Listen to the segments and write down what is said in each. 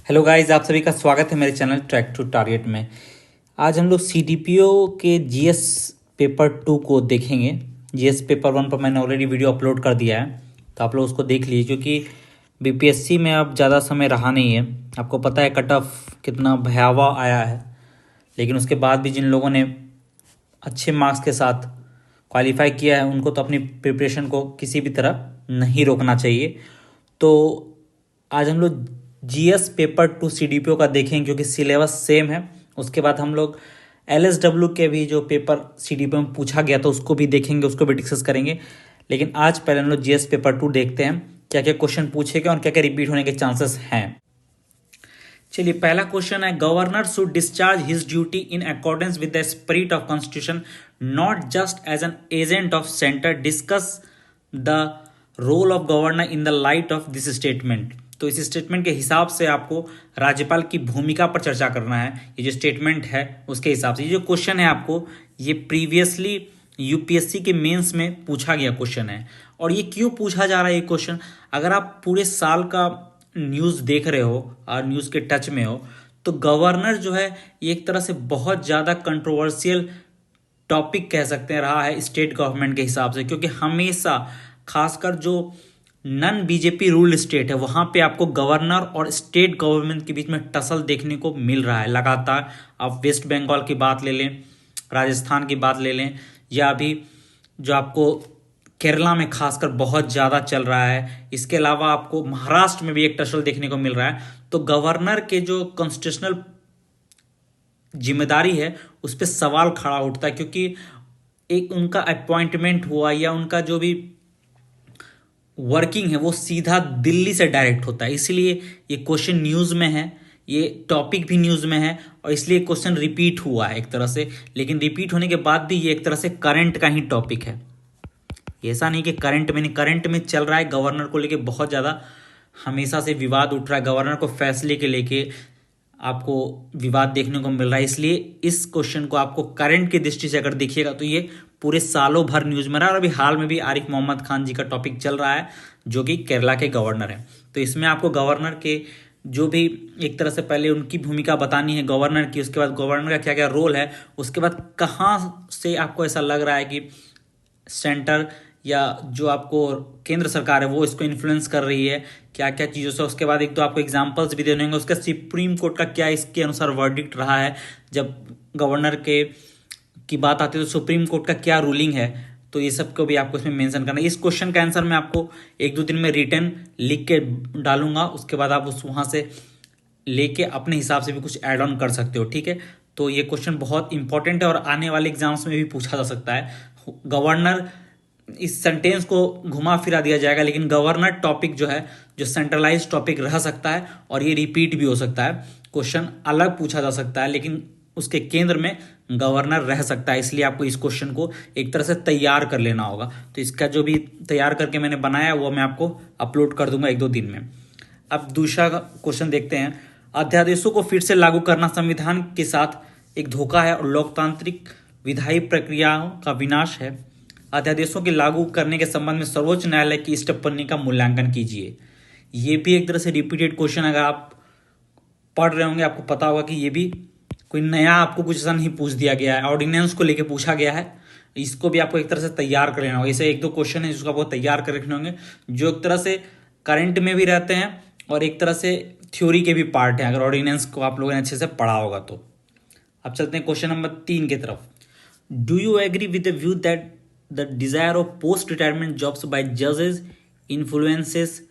Hello guys, आप सभी का स्वागत है मेरे चैनल ट्रैक टू टारगेट में। आज हम लोग सीडीपीओ के जीएस पेपर 2 को देखेंगे। जीएस पेपर 1 पर मैंने ऑलरेडी वीडियो अपलोड कर दिया है, तो आप लोग उसको देख लीजिए, क्योंकि बीपीएससी में अब ज़्यादा समय रहा नहीं है। आपको पता है कट ऑफ कितना भयावह आया है, लेकिन उसके बाद भी जिन लोगों ने अच्छे मार्क्स के साथ क्वालिफाई किया है उनको तो अपनी प्रिपरेशन को किसी भी तरह नहीं रोकना चाहिए। तो आज हम लोग जीएस पेपर 2 सीडीपीओ का देखेंगे, क्योंकि सिलेबस सेम है। उसके बाद हम लोग एलएसडब्ल्यू के भी जो पेपर सीडीपीओ में पूछा गया था उसको भी देखेंगे, उसको भी डिस्कस करेंगे। लेकिन आज पहले हम लोग जीएस पेपर 2 देखते हैं, क्या क्या क्वेश्चन पूछे गए और क्या क्या रिपीट होने के चांसेस हैं। चलिए, पहला क्वेश्चन है, governor should discharge his duty in accordance with the spirit of constitution, not just as an agent of centre. Discuss the role of governor in the light of this statement. तो इस statement के हिसाब से आपको राज्यपाल की भूमिका पर चर्चा करना है। ये जो स्टेटमेंट है उसके हिसाब से ये जो क्वेश्चन है आपको, ये प्रीवियसली यूपीएससी के मेंस में पूछा गया क्वेश्चन है। और ये क्यों पूछा जा रहा है ये क्वेश्चन, अगर आप पूरे साल का न्यूज़ देख रहे हो और न्यूज़ के टच में हो, तो गवर्नर जो है ये एक तरह से बहुत ज़्यादा कंट्रोवर्शियल टॉपिक कह सकते हैं रहा है स्टेट गवर्नमेंट के हिसाब से, क्योंकि हमेशा खासकर जो नन बीजेपी रूल्ड स्टेट है वहाँ पे आपको गवर्नर और स्टेट गवर्नमेंट के बीच में टसल देखने को मिल रहा है लगातार। आप वेस्ट बंगाल की बात ले लें, राजस्थान की बात ले लें, या अभी जो आपको केरला में खासकर बहुत ज़्यादा चल रहा है। इसके अलावा आपको महाराष्ट्र में भी एक टसल देखने को मिल रहा है। तो गवर्नर के जो कॉन्स्टिट्यूशनल जिम्मेदारी है उस पर सवाल खड़ा उठता है, क्योंकि एक उनका अपॉइंटमेंट हुआ या उनका जो भी वर्किंग है वो सीधा दिल्ली से डायरेक्ट होता है। इसलिए ये क्वेश्चन न्यूज़ में है, ये टॉपिक भी न्यूज़ में है, और इसलिए क्वेश्चन रिपीट हुआ है एक तरह से। लेकिन रिपीट होने के बाद भी ये एक तरह से करंट का ही टॉपिक है। ऐसा नहीं कि करंट में चल रहा है। गवर्नर को लेके बहुत ज़्यादा हमेशा से विवाद उठ रहा है, गवर्नर को फैसले के लेके आपको विवाद देखने को मिल रहा है। इसलिए इस क्वेश्चन को आपको करंट की दृष्टि से अगर देखिएगा तो ये पूरे सालों भर न्यूज़ में रहा है। और अभी हाल में भी आरिफ मोहम्मद खान जी का टॉपिक चल रहा है, जो कि केरला के गवर्नर हैं। तो इसमें आपको गवर्नर के जो भी एक तरह से पहले उनकी भूमिका बतानी है गवर्नर की, उसके बाद गवर्नर का क्या क्या रोल है, उसके बाद कहाँ से आपको ऐसा लग रहा है कि सेंटर या जो आपको केंद्र सरकार है वो इसको इन्फ्लुएंस कर रही है, क्या क्या चीज़ों से। उसके बाद एक तो आपको एग्जांपल्स भी देने होंगे, उसका सुप्रीम कोर्ट का क्या इसके अनुसार वर्डिक्ट रहा है। जब गवर्नर के की बात आती है तो सुप्रीम कोर्ट का क्या रूलिंग है, तो ये सब को भी आपको इसमें मेंशन करना है। इस क्वेश्चन का आंसर मैं आपको एक दो दिन में रिटर्न लिख के डालूंगा, उसके बाद आप उस वहाँ से लेके अपने हिसाब से भी कुछ ऐड ऑन कर सकते हो, ठीक है। तो ये क्वेश्चन बहुत इंपॉर्टेंट है और आने वाले एग्जाम्स में भी पूछा जा सकता है। गवर्नर, इस सेंटेंस को घुमा फिरा दिया जाएगा, लेकिन गवर्नर टॉपिक जो है जो सेंट्रलाइज टॉपिक रह सकता है और ये रिपीट भी हो सकता है। क्वेश्चन अलग पूछा जा सकता है लेकिन उसके केंद्र में गवर्नर रह सकता है। इसलिए आपको इस क्वेश्चन को एक तरह से तैयार कर लेना होगा। तो इसका जो भी तैयार करके मैंने बनाया वो मैं आपको अपलोड कर दूंगा एक दो दिन में। अब दूसरा क्वेश्चन देखते हैं, अध्यादेशों को फिर से लागू करना संविधान के साथ एक धोखा है और लोकतांत्रिक विधायी प्रक्रियाओं का विनाश है। अध्यादेशों के लागू करने के संबंध में सर्वोच्च न्यायालय की इस टिप्पणी का मूल्यांकन कीजिए। ये भी एक तरह से रिपीटेड क्वेश्चन, अगर आप पढ़ रहे होंगे आपको पता होगा कि ये भी कोई नया आपको कुछ ऐसा नहीं पूछ दिया गया है, ऑर्डिनेंस को लेके पूछा गया है। इसको भी आपको एक तरह से तैयार कर लेना होगा। ऐसे एक दो क्वेश्चन है जिसको आपको तैयार कर रखने होंगे, जो एक तरह से करंट में भी रहते हैं और एक तरह से थ्योरी के भी पार्ट हैं, अगर ऑर्डिनेंस को आप लोगों ने अच्छे से पढ़ा होगा तो। अब चलते हैं क्वेश्चन नंबर 3 की तरफ। Do you agree with the view that the desire of post retirement jobs by जजेस इन्फ्लुएंसेस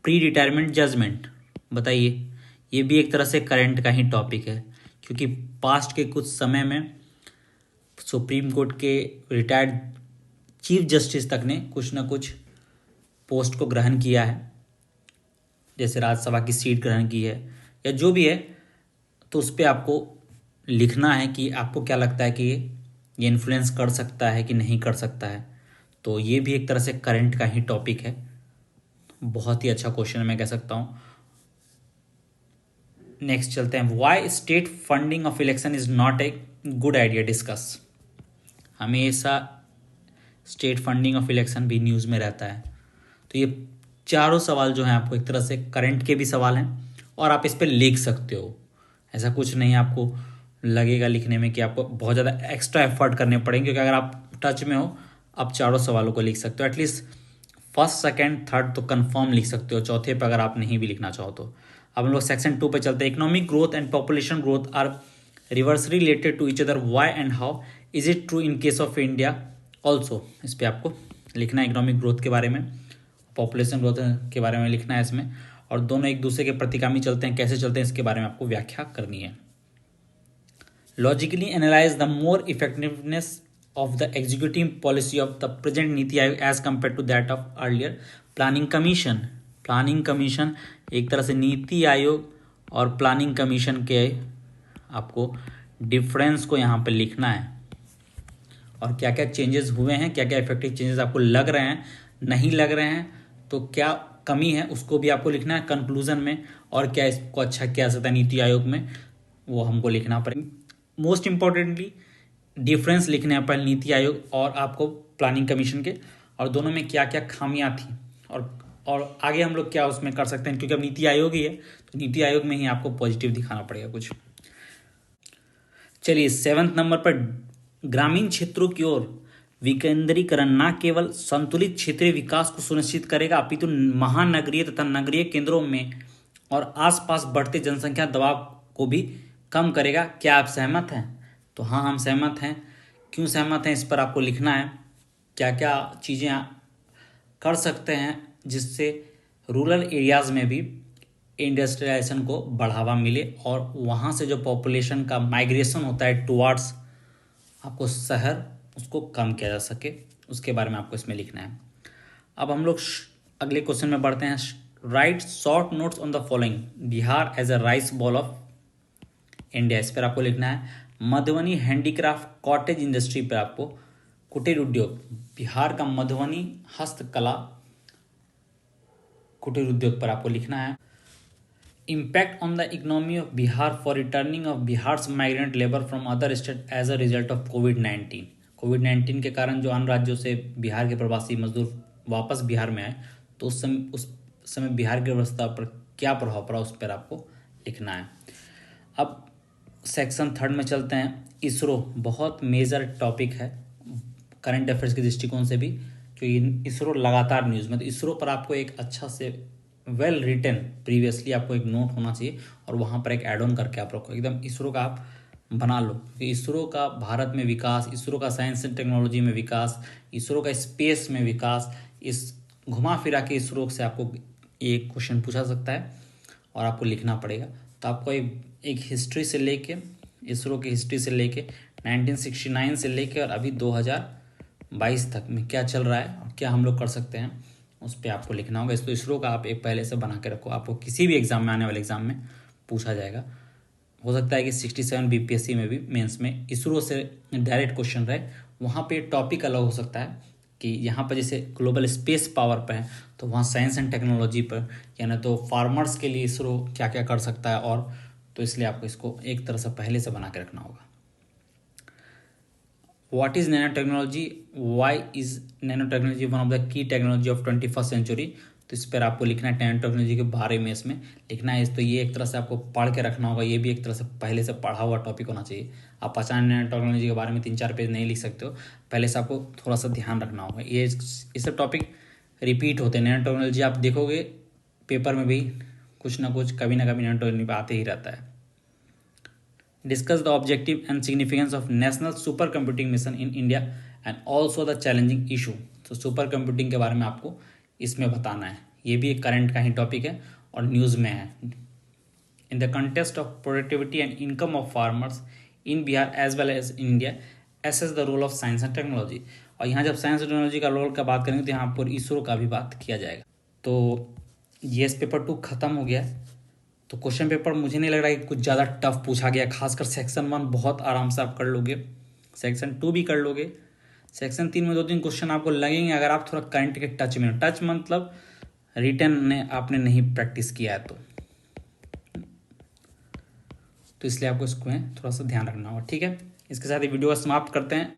प्री रिटायरमेंट जजमेंट? बताइए। ये भी एक तरह से करंट का ही टॉपिक है, क्योंकि पास्ट के कुछ समय में सुप्रीम कोर्ट के रिटायर्ड चीफ जस्टिस तक ने कुछ ना कुछ पोस्ट को ग्रहण किया है, जैसे राज्यसभा की सीट ग्रहण की है या जो भी है। तो उस पर आपको लिखना है कि आपको क्या लगता है कि ये इन्फ्लुएंस कर सकता है कि नहीं कर सकता है। तो ये भी एक तरह से करंट का ही टॉपिक है। बहुत ही अच्छा क्वेश्चन है मैं कह सकता हूँ। नेक्स्ट चलते हैं, why state funding of election is not a good idea, discuss. हमेशा स्टेट फंडिंग ऑफ इलेक्शन भी न्यूज़ में रहता है। तो ये चारों सवाल जो हैं आपको एक तरह से करंट के भी सवाल हैं और आप इस पर लिख सकते हो। ऐसा कुछ नहीं आपको लगेगा लिखने में कि आपको बहुत ज़्यादा एक्स्ट्रा एफर्ट करने पड़ेंगे, क्योंकि अगर आप टच में हो आप चारों सवालों को लिख सकते हो। एटलीस्ट फर्स्ट सेकंड थर्ड तो कंफर्म लिख सकते हो, चौथे पे अगर आप नहीं भी लिखना चाहो तो। अब हम लोग सेक्शन 2 पे चलते हैं। Economic growth and population growth are reversely related to each other, why and how is it true in case of India also. इस पर आपको लिखना है इकोनॉमिक ग्रोथ के बारे में, पॉपुलेशन ग्रोथ के बारे में लिखना है इसमें, और दोनों एक दूसरे के प्रतिगामी चलते हैं, कैसे चलते हैं इसके बारे में आपको व्याख्या करनी है। Logically analyse the more effectiveness of the executing policy of the present NITI Aayog as compared to that of earlier planning commission. Planning commission एक तरह से नीति आयोग और प्लानिंग कमीशन के आपको डिफरेंस को यहाँ पे लिखना है, और क्या क्या चेंजेस हुए हैं, क्या क्या इफेक्टिव चेंजेस आपको लग रहे हैं, नहीं लग रहे हैं तो क्या कमी है उसको भी आपको लिखना है कंक्लूजन में, और क्या इसको अच्छा किया जा सकता है नीति आयोग में वो हमको लिखना पड़ेगा। मोस्ट इंपॉर्टेंटली डिफरेंस लिखने हैं पहले नीति आयोग और आपको प्लानिंग कमीशन के, और दोनों में क्या क्या खामियां थी, और आगे हम लोग क्या उसमें कर सकते हैं, क्योंकि अब नीति आयोग ही है तो नीति आयोग में ही आपको पॉजिटिव दिखाना पड़ेगा कुछ। चलिए 7वें नंबर पर, ग्रामीण क्षेत्रों की ओर विकेंद्रीकरण न केवल संतुलित क्षेत्रीय विकास को सुनिश्चित करेगा अपितु महानगरीय तथा नगरीय केंद्रों में और आसपास बढ़ते जनसंख्या दबाव को भी कम करेगा। क्या आप सहमत हैं? तो हाँ, हम सहमत हैं। क्यों सहमत हैं इस पर आपको लिखना है, क्या क्या चीज़ें कर सकते हैं जिससे रूरल एरियाज़ में भी इंडस्ट्रियलाइजेशन को बढ़ावा मिले और वहाँ से जो पॉपुलेशन का माइग्रेशन होता है टुवार्ड्स आपको शहर, उसको कम किया जा सके, उसके बारे में आपको इसमें लिखना है। अब हम लोग अगले क्वेश्चन में बढ़ते हैं। Write short notes on the following, Bihar as a rice bowl of India. इस पर आपको लिखना है मधुबनी हैंडीक्राफ्ट कॉटेज इंडस्ट्री पर आपको कुटीर उद्योग, बिहार का मधुबनी हस्तकला कुटीर उद्योग पर आपको लिखना है। Impact on the economy of Bihar for returning of Bihar's migrant labour from other state as a result of कोविड-19। कोविड-19 के कारण जो अन्य राज्यों से बिहार के प्रवासी मजदूर वापस बिहार में आए तो उस समय बिहार की अर्थव्यवस्था पर क्या प्रभाव पड़ा उस पर आपको लिखना है। अब सेक्शन 3 में चलते हैं। इसरो बहुत मेजर टॉपिक है करंट अफेयर्स के दृष्टिकोण से भी, क्योंकि इसरो लगातार न्यूज़ में, तो इसरो पर आपको एक अच्छा से वेल रिटन प्रीवियसली आपको एक नोट होना चाहिए और वहाँ पर एक एड ऑन करके आप रखो, एकदम इसरो का आप बना लो। क्योंकि इसरो का भारत में विकास, इसरो का साइंस एंड टेक्नोलॉजी में विकास, इसरो का स्पेस में विकास, इस घुमा फिरा के इसरो से आपको एक क्वेश्चन पूछा सकता है और आपको लिखना पड़ेगा। तो आपको एक हिस्ट्री से लेके, इसरो की हिस्ट्री से लेके 1969 से लेके और अभी 2022 तक में क्या चल रहा है और क्या हम लोग कर सकते हैं उस पर आपको लिखना होगा। तो इसरो का आप एक पहले से बना के रखो, आपको किसी भी एग्जाम में, आने वाले एग्जाम में पूछा जाएगा। हो सकता है कि 67 बीपीएससी में भी मेंस में इसरो से डायरेक्ट क्वेश्चन रहे। वहाँ पे टॉपिक अलग हो सकता है कि यहाँ पर जैसे ग्लोबल स्पेस पावर पर है तो वहाँ साइंस एंड टेक्नोलॉजी पर, यानी तो फार्मर्स के लिए इसरो क्या क्या कर सकता है, और तो इसलिए आपको इसको एक तरह से पहले से बना के रखना होगा। What is nano technology, why is nano technology one of the key technology of 21st century. तो इस पर आपको लिखना है नैनो टेक्नोलॉजी के बारे में इसमें लिखना है। तो ये एक तरह से आपको पढ़ के रखना होगा, ये भी एक तरह से पहले से पढ़ा हुआ टॉपिक होना चाहिए। आप अचानक नैनो टेक्नोलॉजी के बारे में 3-4 पेज नहीं लिख सकते हो, पहले से आपको थोड़ा सा ध्यान रखना होगा। ये सब टॉपिक रिपीट होते हैं। नैनो टेक्नोलॉजी आप देखोगे पेपर में भी कुछ ना कुछ, कभी ना कभी नैनो टेक्नोलॉजी आते ही रहता है। Discuss the objective and significance of national super computing mission in India and also the challenging issue. तो सुपर कंप्यूटिंग के बारे में आपको इसमें बताना है। ये भी एक करंट का ही टॉपिक है और न्यूज़ में है। In the context of productivity and income of farmers in Bihar as well as India, assess the role of science and technology. और यहाँ जब साइंस एंड टेक्नोलॉजी का रोल का बात करेंगे तो यहाँ पर इसरो का भी बात किया जाएगा। तो ये पेपर 2 खत्म हो गया। तो क्वेश्चन पेपर मुझे नहीं लग रहा है कि कुछ ज़्यादा टफ पूछा गया, खासकर सेक्शन 1 बहुत आराम से आप कर लोगे, सेक्शन 2 भी कर लोगे। सेक्शन 3 में 2-3 क्वेश्चन आपको लगेंगे अगर आप थोड़ा करंट के टच में, टच मतलब रिटन ने आपने नहीं प्रैक्टिस किया है तो इसलिए आपको इसको थोड़ा सा ध्यान रखना होगा। ठीक है, इसके साथ ही वीडियो को समाप्त करते हैं।